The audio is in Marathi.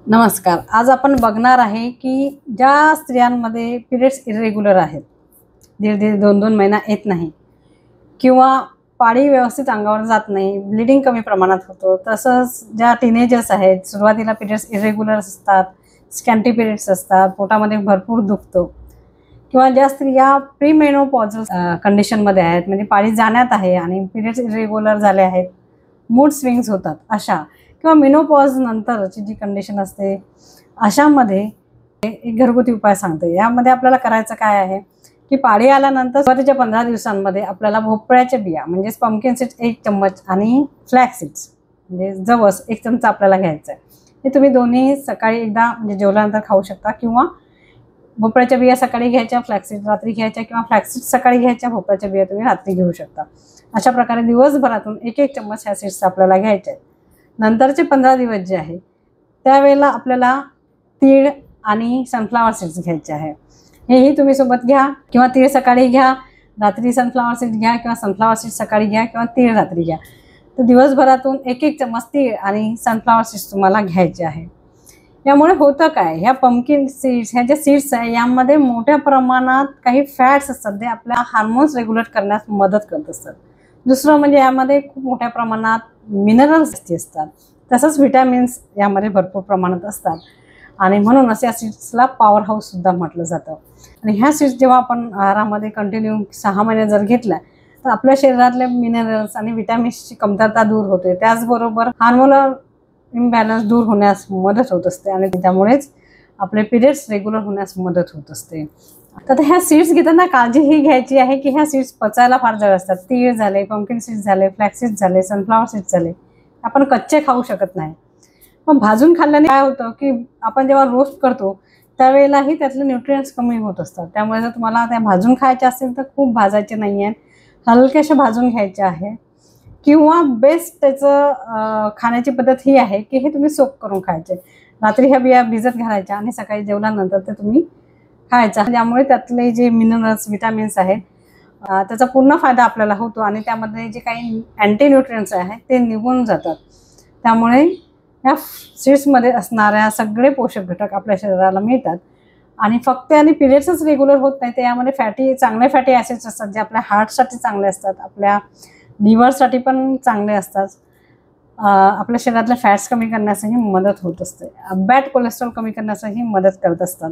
नमस्कार. आज आपण बघणार आहे की ज्या स्त्रियांमध्ये पिरियड्स इरेग्युलर आहेत, दीड 2-2 महिना येत नाही किंवा पाळी व्यवस्थित अंगावर जात नाही, ब्लिडिंग कमी प्रमाणात होतो, तसंच ज्या टीनेजर्स आहेत, सुरुवातीला पिरियड्स इरेग्युलर असतात, स्कॅन्टी पिरियड्स असतात, पोटामध्ये भरपूर दुखतो किंवा ज्या स्त्रिया प्रीमेनोपॉझल कंडिशनमध्ये आहेत, म्हणजे पाळी जाण्यात आहे आणि पिरियड्स इरेग्युलर झाले आहेत, मूड स्विंग्स होतात अशा, किंवा मेनोपॉज नंतरची जी कंडिशन असते अशामध्ये एक घरगुती उपाय सांगते. यामध्ये आपल्याला करायचं काय आहे की पाळी आल्यानंतर सुरुवातीच्या 15 दिवसांमध्ये आपल्याला भोपळ्याच्या बिया म्हणजेच पंपकिन सीड्स 1 चम्मच आणि फ्लॅक्स सीड्स म्हणजे जवस 1 चमचा आपल्याला घ्यायचं आहे. हे तुम्ही दोन्ही सकाळी एकदा म्हणजे जेवल्यानंतर खाऊ शकता, किंवा भोपळ्याच्या बिया सकाळी घ्यायच्या, फ्लॅक्स सीड्स रात्री घ्यायच्या, किंवा फ्लॅक्स सीड्स सकाळी घ्यायच्या, भोपळ्याच्या बिया तुम्ही रात्री घेऊ शकता. अशा प्रकारे दिवसभरातून 1-1 चम्मच ह्या सीड्स आपल्याला घ्यायचे आहेत. नंतरचे 15 दिवस जे आहे त्यावेळेला आपल्याला तीळ आणि सनफ्लावर सीड्स घ्यायचे आहे. हेही तुम्ही सोबत घ्या, किंवा तीळ सकाळी घ्या, रात्री सनफ्लावर सीड्स घ्या, किंवा सनफ्लावर सीड्स सकाळी घ्या, किंवा तीळ रात्री घ्या. तर दिवसभरातून 1-1 चम्मच तीळ आणि सनफ्लावर सीड्स तुम्हाला घ्यायचे आहे. यामुळे होतं काय, ह्या पंपकिन सीड्स ह्या ज्या सीड्स आहे यामध्ये मोठ्या प्रमाणात काही फॅट्स असतात जे आपल्या हार्मोन्स रेग्युलेट करण्यास मदत करत असतात. दुसरं म्हणजे यामध्ये खूप मोठ्या प्रमाणात मिनरल्स असतात, तसंच व्हिटॅमिन्स यामध्ये भरपूर प्रमाणात असतात, आणि म्हणून या सीड्सला पॉवर हाऊस सुद्धा म्हटलं जातं. आणि ह्या सीड्स जेव्हा आपण आहारामध्ये कंटिन्यू 6 महिने जर घेतल्या तर आपल्या शरीरातले मिनरल्स आणि व्हिटॅमिन्सची कमतरता दूर होते, त्याचबरोबर हार्मोनल इम्बॅलन्स दूर होण्यास मदत होत असते, आणि त्यामुळेच आपले पिरियड्स रेग्युलर होण्यास मदत होत असते. तर ह्या सीड्स घेताना काळजी ही घ्यायची आहे की ह्या सीड्स पचायला फार जड असतात. तीळ झाले, पंपकिन सीड्स झाले, फ्लॅक्स सीड्स झाले, सनफ्लावर सीड्स झाले, आपण कच्चे खाऊ शकत नाही. पण भाजून खाल्ल्याने काय होतं की आपण जेव्हा रोस्ट करतो त्यावेळेलाही त्यातले न्यूट्रिएंट्स कमी होत असतात. त्यामुळे जर तुम्हाला त्या भाजून खायचे असतील तर खूप भाजायचे नाही आहेत, हलकेसे भाजून घ्यायचे आहे. किंवा बेस्ट त्याचं खाण्याची पद्धत ही आहे की हे तुम्ही सोक करून खायचे. रात्री ह्या बिया भिजत घालायच्या आणि सकाळी जेवल्यानंतर ते तुम्ही खायचा. त्यामुळे त्यातले जे मिनरल्स, व्हिटॅमिन्स आहेत त्याचा पूर्ण फायदा आपल्याला होतो, आणि त्यामध्ये जे काही अँटी न्यूट्रिएंट्स आहेत ते निघून जातात. त्यामुळे या सीड्समध्ये असणाऱ्या सगळे पोषक घटक आपल्या शरीराला मिळतात, आणि फक्त आणि पिरियड्सच रेग्युलर होत नाही, तर यामध्ये चांगले फॅटी ॲसिड्स असतात जे आपल्या हार्टसाठी चांगले असतात, आपल्या लिव्हरसाठी पण चांगले असतात, आपल्या शरीरातले फॅट्स कमी करण्यासही मदत होत असते, बॅड कोलेस्ट्रॉल कमी करण्यासही मदत करत असतात.